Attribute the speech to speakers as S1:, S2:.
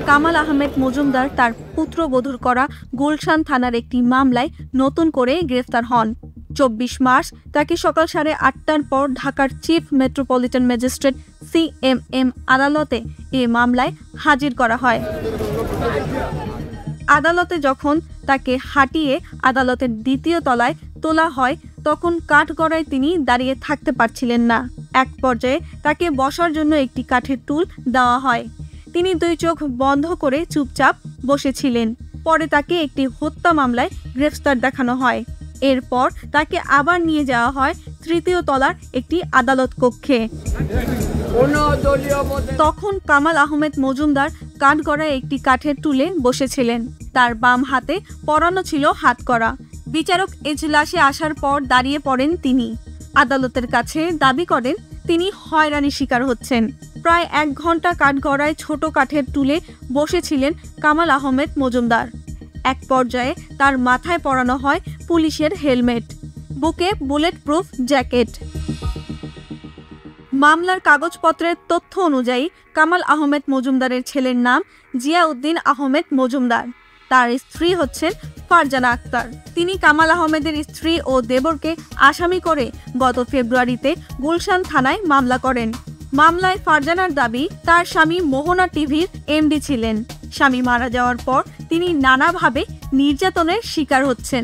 S1: কামাল আহমেদ মজুমদার তার পুত্রবধূর করা গুলশান থানার একটি মামলায় নতুন করে গ্রেফতার হন। 24 মার্চ তাকে সকাল 8:30টার পর ঢাকার চিফ মেট্রোপলিটন ম্যাজিস্ট্রেট CMM আদালতে এ মামলায় হাজির করা হয়। আদালতে যখন তাকে হাঁটিয়ে আদালতের দ্বিতীয় তলায় তোলা হয় তখন কাঠগড়ায় তিনি দাঁড়িয়ে থাকতে পারছিলেন না। এক পর্যায়ে তাকে বসার জন্য একটি কাঠের টুল দেওয়া হয়। তিনি 2 চোখ বন্ধ করে চুপচাপ বসেছিলেন। পরে তাকে একটি হত্যা মামলায় গ্রেফতার দেখানো হয়। এরপর তাকে আবার নিয়ে যাওয়া হয় তৃতীয় তলার একটি আদালত কক্ষে। তখন কামাল আহমেদ মজুমদার কাঠগড়ায় একটি কাঠের টুলে বসেছিলেন। তার বাম হাতে পরানো ছিল হাতকড়া। বিচারক এজলাসে আসার পর দাঁড়িয়ে পড়েন তিনি। আদালতের কাছে দাবি করেন তিনি হয়রানির শিকার হচ্ছেন। প্রায় 1 ঘন্টা কাঠগড়ায় ছোট কাঠের টুলে বসেছিলেন কামাল আহমেদ মজুমদার। এক পর্যায়ে তার মাথায় পরানো হয় পুলিশের হেলমেট, বুকে বুলেট প্রুফ জ্যাকেট। মামলার কাগজপত্রের তথ্য অনুযায়ী কামাল আহমেদ মজুমদারের ছেলের নাম জিয়াউদ্দিন আহমেদ মজুমদার। তার স্ত্রী হচ্ছেন ফারজানা আক্তার। তিনি কামাল আহমেদের স্ত্রী ও দেবরকে আসামি করে গত ফেব্রুয়ারিতে গুলশান থানায় মামলা করেন। মামলায় ফারজানার দাবি তার স্বামী মোহনা টিভির MD ছিলেন। স্বামী মারা যাওয়ার পর তিনি নানাভাবে নির্যাতনের শিকার হচ্ছেন।